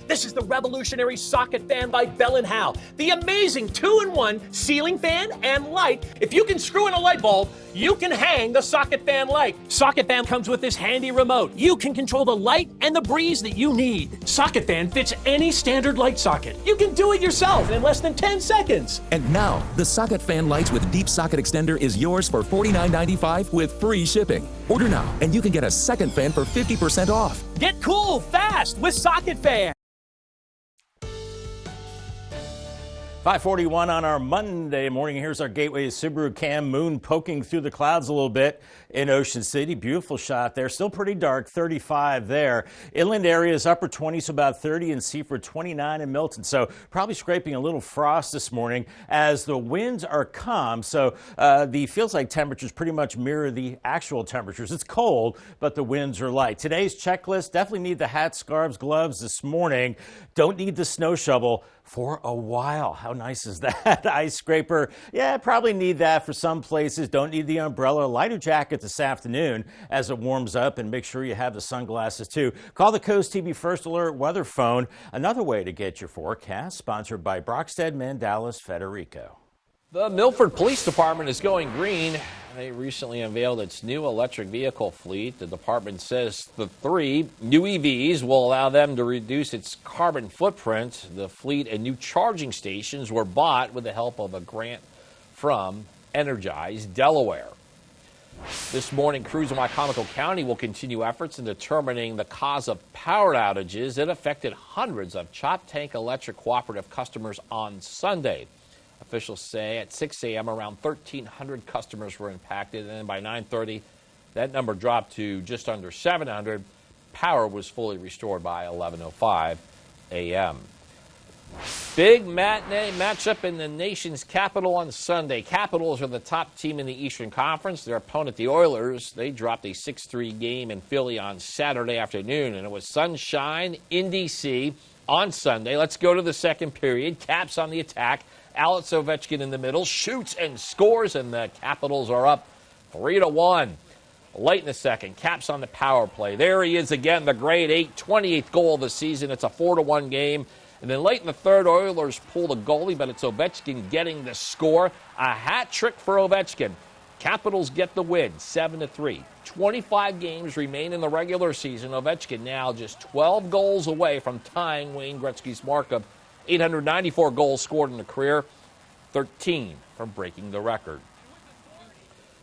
This is the revolutionary socket fan by Bell & Howell. The amazing 2-in-1 ceiling fan and light. If you can screw in a light bulb, you can hang the socket fan light. Socket fan comes with this handy remote. You can control the light and the breeze that you need. Socket fan fits any standard light socket. You can do it yourself in less than 10 seconds. And now, the socket fan lights with deep socket extender is yours for $49.95 with free shipping. Order now, and you can get a second fan for 50% off. Get cool fast with socket fan. 5:41 on our Monday morning. Here's our Gateway Subaru Cam. Moon poking through the clouds a little bit in Ocean City. Beautiful shot there. Still pretty dark, 35 there. Inland areas, upper 20s, about 30 in Seaford, 29 in Milton. So probably scraping a little frost this morning as the winds are calm. So the feels like temperatures pretty much mirror the actual temperatures. It's cold, but the winds are light. Today's checklist, definitely need the hat, scarves, gloves this morning. Don't need the snow shovel for a while. How nice is that? Ice scraper, yeah, probably need that for some places. Don't need the umbrella. Lighter jacket this afternoon as it warms up, and make sure you have the sunglasses too. Call the Coast TV First Alert weather phone. Another way to get your forecast, sponsored by Brockstead Mandalis Federico. The Milford Police Department is going green. They recently unveiled its new electric vehicle fleet. The department says the 3 new EVs will allow them to reduce its carbon footprint. The fleet and new charging stations were bought with the help of a grant from Energize Delaware. This morning, crews in Wycomico County will continue efforts in determining the cause of power outages that affected hundreds of Chop Tank Electric Cooperative customers on Sunday. Officials say at 6 a.m. around 1,300 customers were impacted, and then by 9:30, that number dropped to just under 700. Power was fully restored by 11:05 a.m. Big matinee matchup in the nation's capital on Sunday. Capitals are the top team in the Eastern Conference. Their opponent, the Oilers, they dropped a 6-3 game in Philly on Saturday afternoon, and it was sunshine in D.C. on Sunday. Let's go to the second period. Caps on the attack. Alex Ovechkin in the middle shoots and scores, and the Capitals are up 3-1. Late in the second, Caps on the power play. There he is again, the grade 8, 28th goal of the season. It's a 4-1 game. And then late in the third, Oilers pull the goalie, but it's Ovechkin getting the score. A hat trick for Ovechkin. Capitals get the win, 7-3. 25 games remain in the regular season. Ovechkin now just 12 goals away from tying Wayne Gretzky's mark of 894 goals scored in a career, 13 from breaking the record.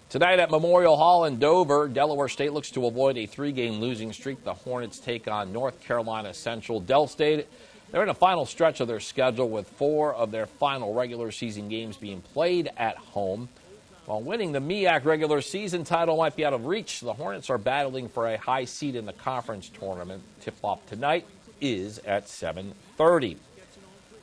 Tonight at Memorial Hall in Dover, Delaware State looks to avoid a 3-game losing streak. The Hornets take on North Carolina Central. Del State, they're in the final stretch of their schedule with 4 of their final regular season games being played at home. While winning the MEAC regular season title might be out of reach, the Hornets are battling for a high seed in the conference tournament. Tip-off tonight is at 7:30.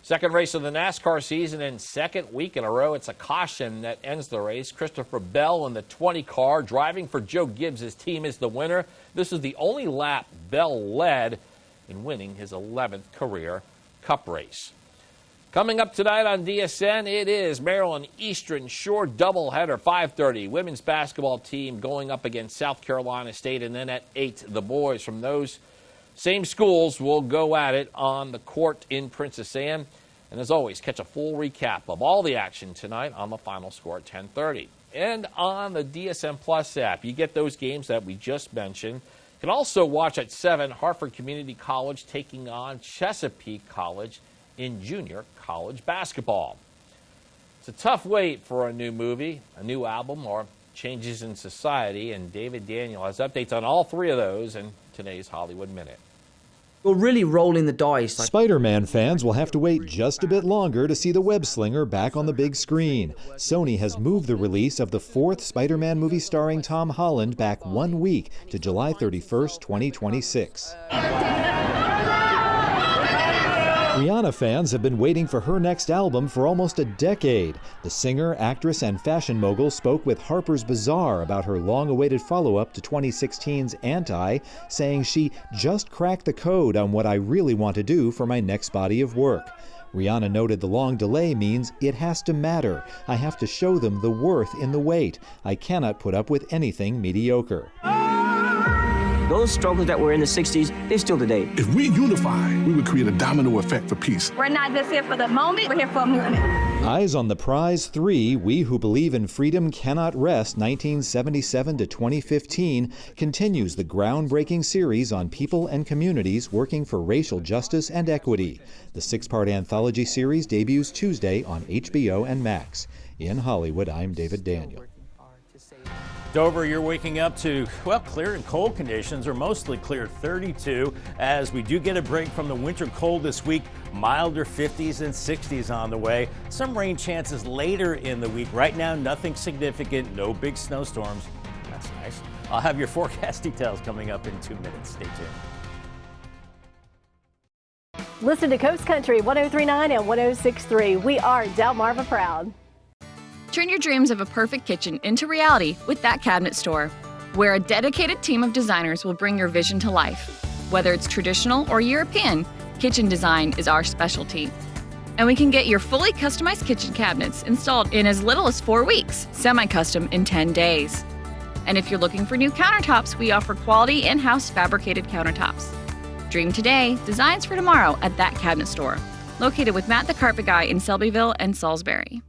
Second race of the NASCAR season and second week in a row. It's a caution that ends the race. Christopher Bell in the 20 car driving for Joe Gibbs' team is the winner. This is the only lap Bell led in winning his 11th career Cup race. Coming up tonight on DSN, it is Maryland Eastern Shore doubleheader, 5:30. Women's basketball team going up against South Carolina State, and then at 8, the boys from those same schools will go at it on the court in Princess Anne. And as always, catch a full recap of all the action tonight on the Final Score at 10:30. And on the DSN Plus app, you get those games that we just mentioned. You can also watch at 7, Hartford Community College taking on Chesapeake College in junior college basketball. It's a tough wait for a new movie, a new album, or changes in society. And David Daniel has updates on all three of those in today's Hollywood Minute. You're really rolling the dice. Spider-Man fans will have to wait just a bit longer to see the web-slinger back on the big screen. Sony has moved the release of the 4th Spider-Man movie starring Tom Holland back 1 week to July 31st, 2026. Rihanna fans have been waiting for her next album for almost a decade. The singer, actress, and fashion mogul spoke with Harper's Bazaar about her long-awaited follow-up to 2016's Anti, saying she just cracked the code on what I really want to do for my next body of work. Rihanna noted the long delay means it has to matter. I have to show them the worth in the wait. I cannot put up with anything mediocre. Those struggles that were in the 60s, they're still today. If we unify, we would create a domino effect for peace. We're not just here for the moment, we're here for a movement. Eyes on the Prize 3, We Who Believe in Freedom Cannot Rest, 1977 to 2015, continues the groundbreaking series on people and communities working for racial justice and equity. The 6-part anthology series debuts Tuesday on HBO and Max. In Hollywood, I'm David Daniel. Dover, you're waking up to, well, clear and cold conditions, or mostly clear 32, as we do get a break from the winter cold this week. Milder 50s and 60s on the way. Some rain chances later in the week. Right now, nothing significant, no big snowstorms. That's nice. I'll have your forecast details coming up in 2 minutes. Stay tuned. Listen to Coast Country 103.9 and 106.3. We are Delmarva proud. Turn your dreams of a perfect kitchen into reality with That Cabinet Store, where a dedicated team of designers will bring your vision to life. Whether it's traditional or European, kitchen design is our specialty. And we can get your fully customized kitchen cabinets installed in as little as 4 weeks, semi-custom in 10 days. And if you're looking for new countertops, we offer quality in-house fabricated countertops. Dream today, designs for tomorrow at That Cabinet Store, located with Matt the Carpet Guy in Selbyville and Salisbury.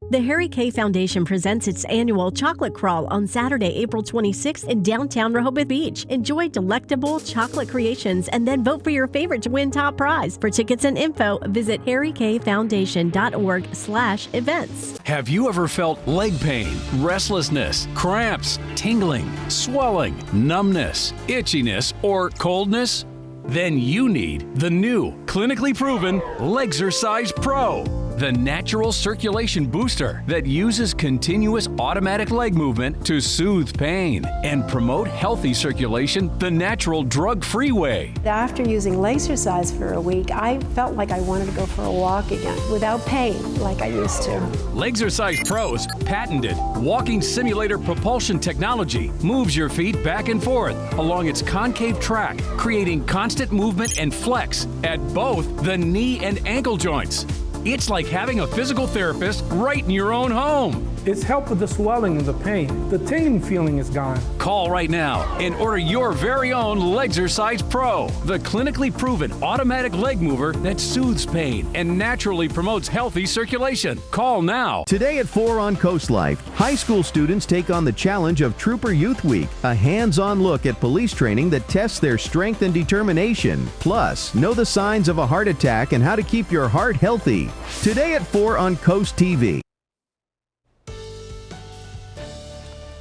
The Harry Kay Foundation presents its annual Chocolate Crawl on Saturday, April 26th in downtown Rehoboth Beach. Enjoy delectable chocolate creations and then vote for your favorite to win top prize. For tickets and info, visit harrykfoundation.org/events. Have you ever felt leg pain, restlessness, cramps, tingling, swelling, numbness, itchiness, or coldness? Then you need the new, clinically proven Legzercise Pro. The natural circulation booster that uses continuous automatic leg movement to soothe pain and promote healthy circulation the natural drug-free way. After using Legzercise for a week, I felt like I wanted to go for a walk again without pain like I used to. Legzercise Pro's patented walking simulator propulsion technology moves your feet back and forth along its concave track, creating constant movement and flex at both the knee and ankle joints. It's like having a physical therapist right in your own home. It's helped with the swelling and the pain. The tingling feeling is gone. Call right now and order your very own Legzercise Pro, the clinically proven automatic leg mover that soothes pain and naturally promotes healthy circulation. Call now. Today at 4 on Coast Life, high school students take on the challenge of Trooper Youth Week, a hands-on look at police training that tests their strength and determination. Plus, know the signs of a heart attack and how to keep your heart healthy. Today at 4 on Coast TV.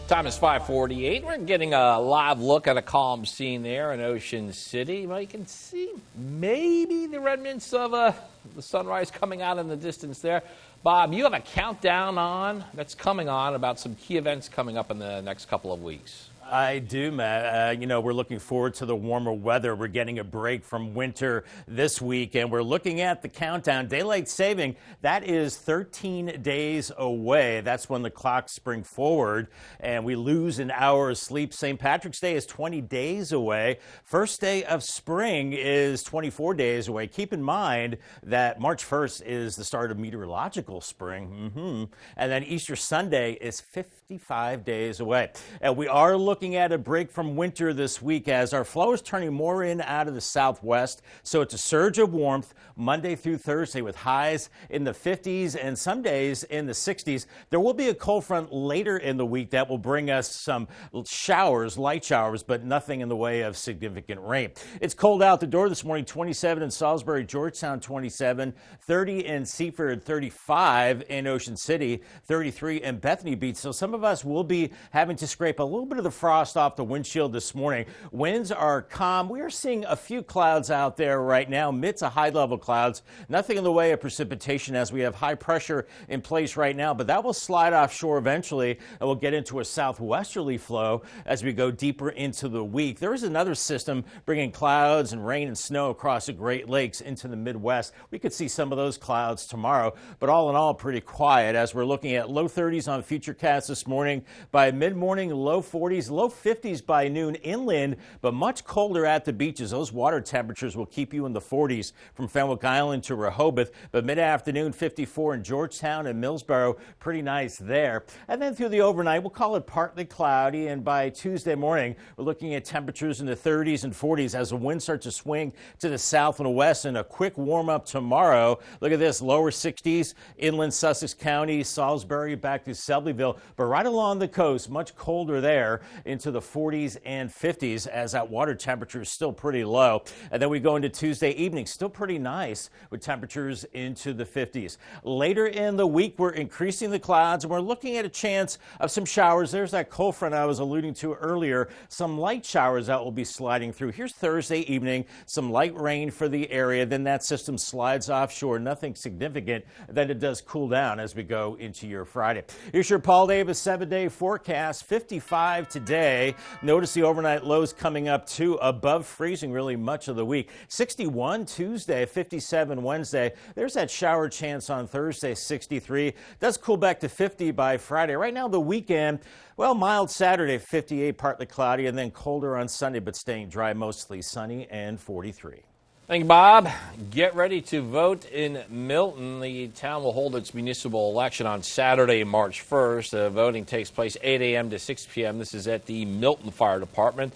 Time is 5:48. We're getting a live look at a calm scene there in Ocean City. Well, you can see maybe the remnants of the sunrise coming out in the distance there. Bob, you have a countdown that's coming on about some key events coming up in the next couple of weeks. I do, Matt. We're looking forward to the warmer weather. We're getting a break from winter this week, and we're looking at the countdown. Daylight saving, that is 13 days away. That's when the clocks spring forward, and we lose an hour of sleep. St. Patrick's Day is 20 days away. First day of spring is 24 days away. Keep in mind that March 1st is the start of meteorological spring. And then Easter Sunday is 55 days away. And we are looking at a break from winter this week as our flow is turning more in out of the southwest. So it's a surge of warmth Monday through Thursday with highs in the 50s and some days in the 60s. There will be a cold front later in the week that will bring us some showers, light showers, but nothing in the way of significant rain. It's cold out the door this morning, 27 in Salisbury, Georgetown, 27, 30 in Seaford, 35 in Ocean City, 33 in Bethany Beach. So some of us will be having to scrape a little bit of the frost off the windshield this morning. Winds are calm. We are seeing a few clouds out there right now, mid to high level clouds. Nothing in the way of precipitation as we have high pressure in place right now, but that will slide offshore eventually and we'll get into a southwesterly flow as we go deeper into the week. There is another system bringing clouds and rain and snow across the Great Lakes into the Midwest. We could see some of those clouds tomorrow, but all in all, pretty quiet as we're looking at low 30s on Futurecast this morning. By mid-morning, low 40s, low 50s by noon inland, but much colder at the beaches. Those water temperatures will keep you in the 40s from Fenwick Island to Rehoboth, but mid-afternoon 54 in Georgetown and Millsboro, pretty nice there. And then through the overnight, we'll call it partly cloudy, and by Tuesday morning, we're looking at temperatures in the 30s and 40s as the wind starts to swing to the south and west, and a quick warm-up tomorrow. Look at this, lower 60s, inland Sussex County, Salisbury, back to Selbyville, but right along the coast, much colder there into the 40s and 50s as that water temperature is still pretty low. And then we go into Tuesday evening, still pretty nice with temperatures into the 50s. Later in the week, we're increasing the clouds and we're looking at a chance of some showers. There's that cold front I was alluding to earlier, some light showers that will be sliding through. Here's Thursday evening, some light rain for the area. Then that system slides offshore, nothing significant. Then it does cool down as we go into your Friday. Here's your Paul Davis 7-day forecast, 55 today. Notice the overnight lows coming up to above freezing really much of the week. 61 Tuesday, 57 Wednesday. There's that shower chance on Thursday, 63. Does cool back to 50 by Friday. Right now, the weekend, well, mild Saturday, 58, partly cloudy, and then colder on Sunday, but staying dry, mostly sunny, and 43. Thank you, Bob. Get ready to vote in Milton. The town will hold its municipal election on Saturday, March 1st. The voting takes place 8 a.m. to 6 p.m. This is at the Milton Fire Department.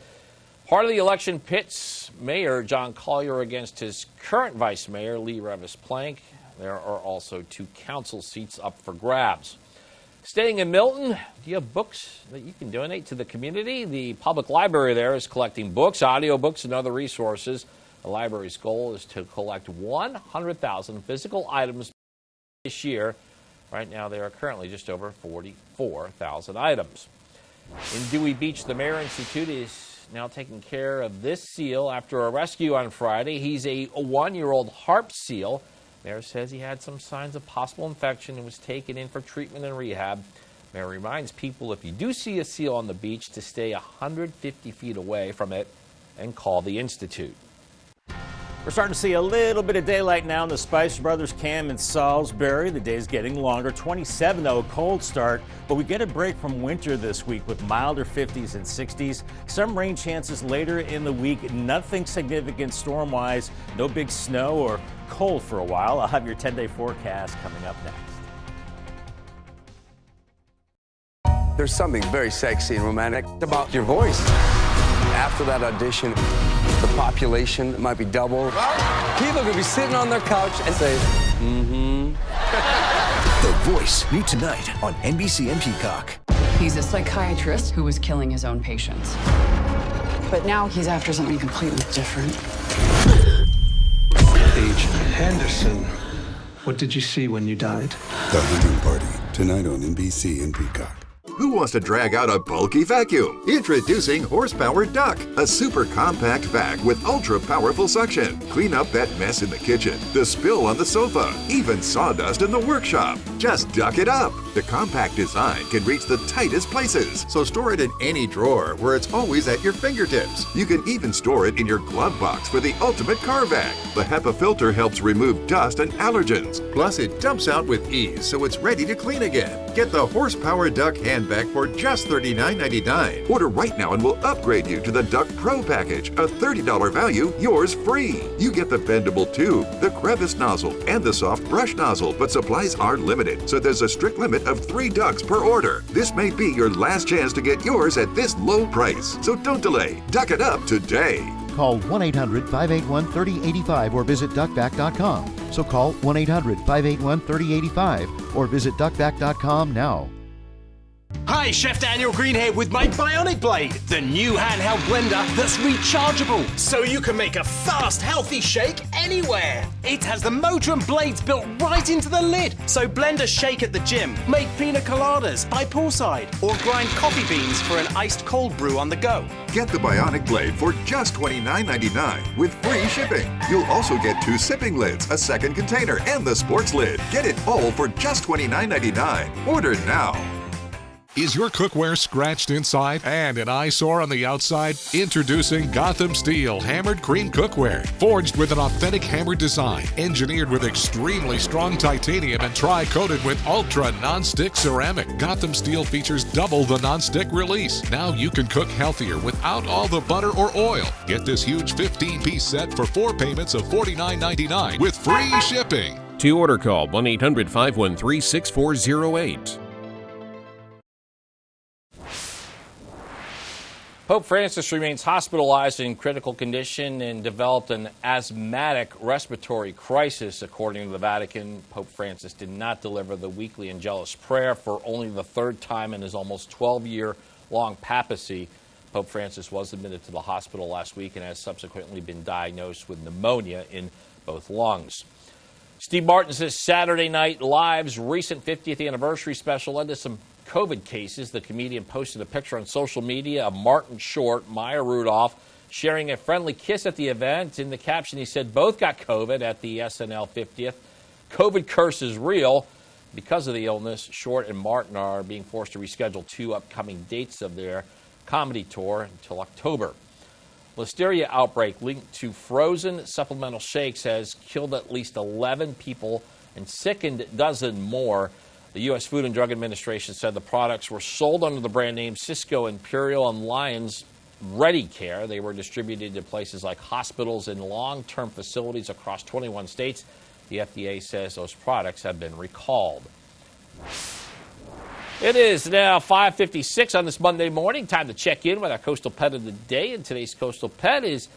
Part of the election pits Mayor John Collier against his current Vice Mayor, Lee Revis-Plank. There are also 2 council seats up for grabs. Staying in Milton, do you have books that you can donate to the community? The public library there is collecting books, audiobooks, and other resources. The library's goal is to collect 100,000 physical items this year. Right now, there are currently just over 44,000 items. In Dewey Beach, the Mare Institute is now taking care of this seal after a rescue on Friday. He's a 1-year-old harp seal. Mayor says he had some signs of possible infection and was taken in for treatment and rehab. Mayor reminds people if you do see a seal on the beach to stay 150 feet away from it and call the Institute. We're starting to see a little bit of daylight now in the Spicer Brothers camp in Salisbury. The day's getting longer. 27, though, a cold start. But we get a break from winter this week with milder 50s and 60s. Some rain chances later in the week. Nothing significant storm-wise. No big snow or cold for a while. I'll have your 10-day forecast coming up next. There's something very sexy and romantic about your voice. After that audition, the population might be double. People could be sitting on their couch and say, The Voice, new tonight on NBC and Peacock. He's a psychiatrist who was killing his own patients. But now he's after something completely different. Agent Henderson, what did you see when you died? The Hunting Party, tonight on NBC and Peacock. Who wants to drag out a bulky vacuum? Introducing Horsepower Duck, a super compact vac with ultra-powerful suction. Clean up that mess in the kitchen, the spill on the sofa, even sawdust in the workshop. Just duck it up. The compact design can reach the tightest places, so store it in any drawer where it's always at your fingertips. You can even store it in your glove box for the ultimate car vac. The HEPA filter helps remove dust and allergens. Plus, it dumps out with ease, so it's ready to clean again. Get the Horsepower Duck hand vac for just $39.99. Order right now and we'll upgrade you to the Duck Pro package, a $30 value, yours free. You get the bendable tube, the crevice nozzle, and the soft brush nozzle, but supplies are limited, so there's a strict limit of 3 ducks per order. This may be your last chance to get yours at this low price, so don't delay. Duck it up today. Call 1-800-581-3085 or visit duckvac.com. So call 1-800-581-3085 or visit duckvac.com now. Hi, Chef Daniel Green here with my Bionic Blade, the new handheld blender that's rechargeable, so you can make a fast, healthy shake anywhere. It has the motor and blades built right into the lid, so blend a shake at the gym, make pina coladas by poolside, or grind coffee beans for an iced cold brew on the go. Get the Bionic Blade for just $29.99 with free shipping. You'll also get 2 sipping lids, a second container, and the sports lid. Get it all for just $29.99. Order now. Is your cookware scratched inside and an eyesore on the outside? Introducing Gotham Steel Hammered Cream Cookware. Forged with an authentic hammered design, engineered with extremely strong titanium and tri-coated with ultra non-stick ceramic. Gotham Steel features double the non-stick release. Now you can cook healthier without all the butter or oil. Get this huge 15-piece set for 4 payments of $49.99 with free shipping. To order, call 1-800-513-6408. Pope Francis remains hospitalized in critical condition and developed an asthmatic respiratory crisis. According to the Vatican, Pope Francis did not deliver the weekly Angelus prayer for only the 3rd time in his almost 12-year-long papacy. Pope Francis was admitted to the hospital last week and has subsequently been diagnosed with pneumonia in both lungs. Steve Martin says Saturday Night Live's recent 50th anniversary special led to some COVID cases. The comedian posted a picture on social media of Martin Short, Maya Rudolph, sharing a friendly kiss at the event. In the caption, he said both got COVID at the SNL 50th. COVID curse is real. Because of the illness, Short and Martin are being forced to reschedule 2 upcoming dates of their comedy tour until October. Listeria outbreak linked to frozen supplemental shakes has killed at least 11 people and sickened a dozen more. The U.S. Food and Drug Administration said the products were sold under the brand name Cisco, Imperial, and Lions Ready Care. They were distributed to places like hospitals and long-term facilities across 21 states. The FDA says those products have been recalled. It is now 5:56 on this Monday morning. Time to check in with our Coastal Pet of the Day. And today's Coastal Pet is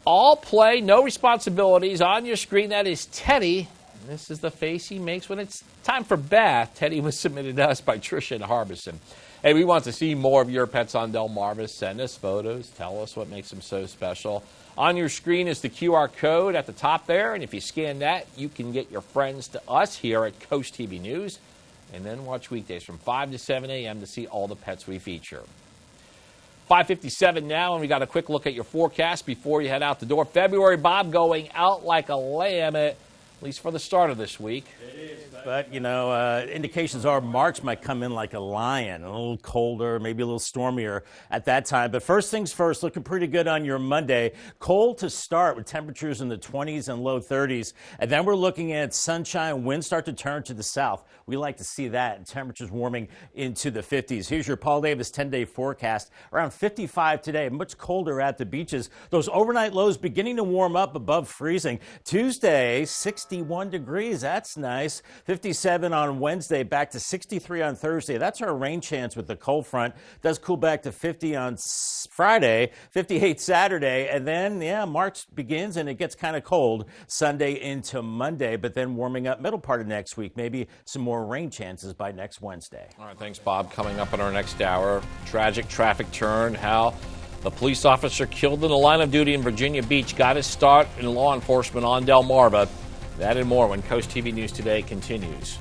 all play, no responsibilities. On your screen, that is Teddy. This is the face he makes when it's time for bath. Teddy was submitted to us by Tricia and Harbison. Hey, we want to see more of your pets on Delmarva. Send us photos. Tell us what makes them so special. On your screen is the QR code at the top there, and if you scan that, you can get your friends to us here at CoastTV News, and then watch weekdays from 5 to 7 a.m. to see all the pets we feature. 5:57 now, and we got a quick look at your forecast before you head out the door. February, Bob, going out like a lamb at least for the start of this week. It is, but, indications are March might come in like a lion, a little colder, maybe a little stormier at that time. But first things first, looking pretty good on your Monday. Cold to start with temperatures in the 20s and low 30s. And then we're looking at sunshine, winds start to turn to the south. We like to see that, and temperatures warming into the 50s. Here's your Paul Davis 10-day forecast. Around 55 today, much colder at the beaches. Those overnight lows beginning to warm up above freezing. Tuesday, 61 degrees. That's nice. 57 on Wednesday, back to 63 on Thursday. That's our rain chance with the cold front. Does cool back to 50 on Friday, 58 Saturday, and then, March begins and it gets kind of cold Sunday into Monday, but then warming up middle part of next week. Maybe some more rain chances by next Wednesday. All right, thanks, Bob. Coming up in our next hour, tragic traffic turn, how the police officer killed in the line of duty in Virginia Beach got his start in law enforcement on Delmarva. That and more when Coast TV News Today continues.